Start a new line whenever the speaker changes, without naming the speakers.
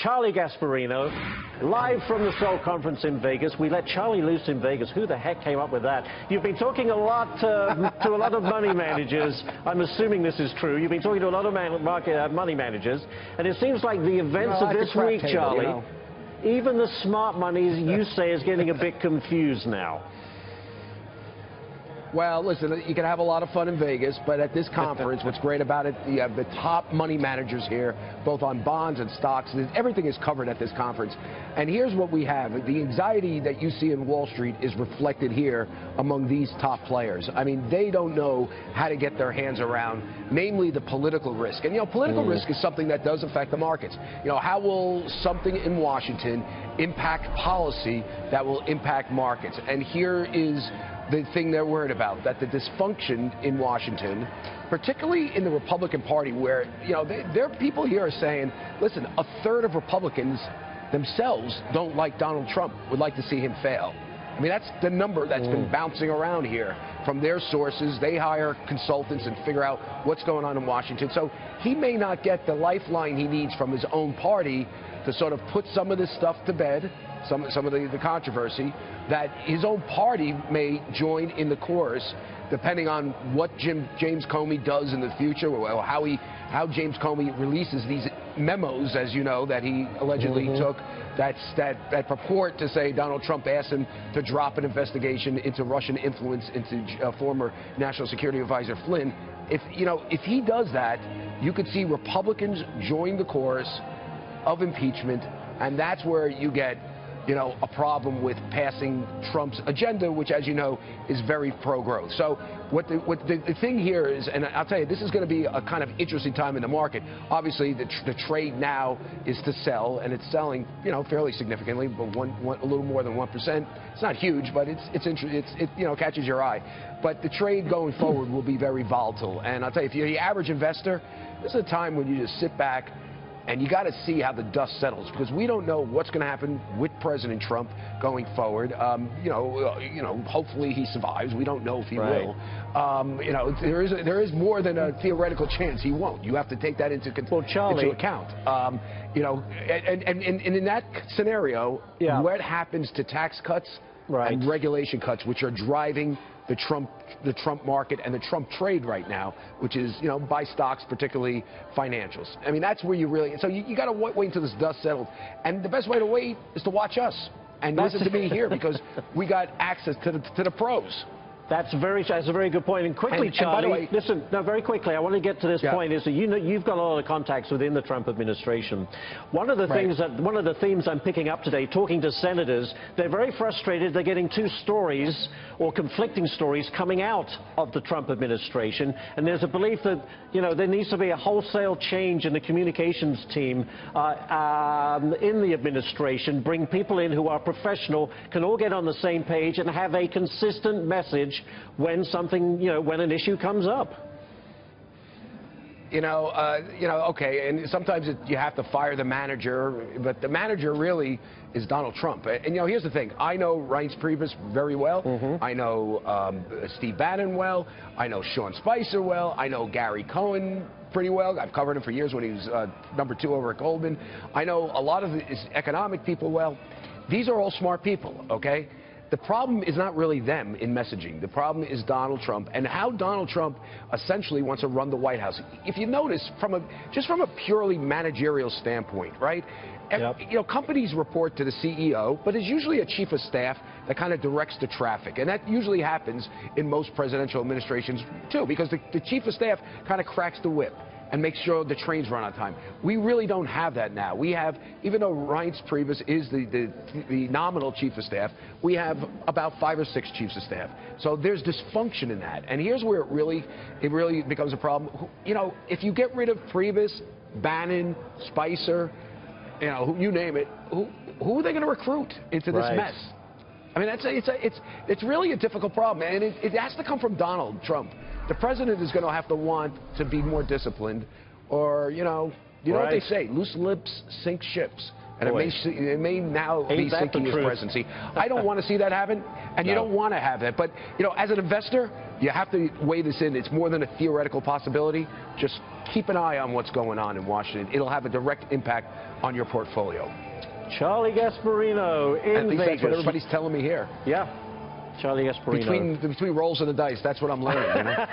Charlie Gasparino, live from the Seoul conference in Vegas. We let Charlie loose in Vegas. Who the heck came up with that? You've been talking a lot to a lot of money managers. I'm assuming this is true. You've been talking to a lot of money managers, and it seems like the events of this week, Charlie, even the smart money, you say, is getting a bit confused now.
Well, listen, you can have a lot of fun in Vegas, but at this conference, what's great about it, you have the top money managers here, both on bonds and stocks. Everything is covered at this conference. And here's what we have. The anxiety that you see in Wall Street is reflected here among these top players. I mean, they don't know how to get their hands around, namely the political risk. And, political risk is something that does affect the markets. How will something in Washington impact policy that will impact markets? And here is the thing they're worried about, that the dysfunction in Washington, particularly in the Republican Party, where, there are people here are saying, listen, a third of Republicans themselves don't like Donald Trump, would like to see him fail. I mean, that's the number that's been bouncing around here from their sources. They hire consultants and figure out what's going on in Washington. So he may not get the lifeline he needs from his own party to sort of put some of this stuff to bed, some of the controversy, that his own party may join in the chorus, depending on what James Comey does in the future, or how James Comey releases these memos, as you know, that he allegedly took, that purport to say Donald Trump asked him to drop an investigation into Russian influence into former National Security Advisor Flynn. If he does that, you could see Republicans join the chorus of impeachment, and that's where you get a problem with passing Trump's agenda, which, as you know, is very pro-growth. So what the thing here is, and I'll tell you, this is going to be a kind of interesting time in the market. Obviously, the trade now is to sell, and it's selling, fairly significantly, but a little more than 1%. It's not huge, but it catches your eye. But the trade going forward will be very volatile. And I'll tell you, if you're the average investor, this is a time when you just sit back, and you got to see how the dust settles, because we don't know what's going to happen with President Trump going forward. Hopefully he survives. We don't know if he will. There is more than a theoretical chance he won't. You have to take that into account. And in that scenario, what happens to tax cuts and regulation cuts, which are driving the Trump market and the Trump trade right now, which is, buy stocks, particularly financials. I mean, that's where you really, so you got to wait until this dust settles. And the best way to wait is to watch us and listen to me here, because we got access to the pros. That's a very good point. And quickly, Charlie, and by the way, listen, very quickly, I want to get to this point, is that you've got a lot of contacts within the Trump administration. One of the one of the themes I'm picking up today, talking to senators, they're very frustrated. They're getting two stories or conflicting stories coming out of the Trump administration, and there's a belief that there needs to be a wholesale change in the communications team in the administration. Bring people in who are professional, can all get on the same page, and have a consistent message when something, when an issue comes up. Okay, and sometimes you have to fire the manager, but the manager really is Donald Trump. And here's the thing: I know Reince Priebus very well. I know Steve Bannon well. I know Sean Spicer well. I know Gary Cohen pretty well. I've covered him for years when he was #2 over at Goldman. I know a lot of his economic people well. These are all smart people, okay? The problem is not really them in messaging. The problem is Donald Trump and how Donald Trump essentially wants to run the White House. If you notice, just from a purely managerial standpoint, right? Companies report to the CEO, but there's usually a chief of staff that kind of directs the traffic. And that usually happens in most presidential administrations, too, because the chief of staff kind of cracks the whip and make sure the trains run on time. We really don't have that now. We have, even though Reince Priebus is the nominal chief of staff, we have about 5 or 6 chiefs of staff. So there's dysfunction in that. And here's where it really becomes a problem. If you get rid of Priebus, Bannon, Spicer, you name it, who are they going to recruit into this mess? I mean, it's really a difficult problem, and it has to come from Donald Trump. The president is going to have to want to be more disciplined, or, what they say, loose lips sink ships. And it may now be sinking his presidency. I don't want to see that happen, and you don't want to have it. But, as an investor, you have to weigh this in. It's more than a theoretical possibility. Just keep an eye on what's going on in Washington. It'll have a direct impact on your portfolio.
Charlie Gasparino in
At least
Vegas.
that's what everybody's telling me here.
Yeah, Charlie Gasparino.
Between rolls of the dice, that's what I'm learning. You know?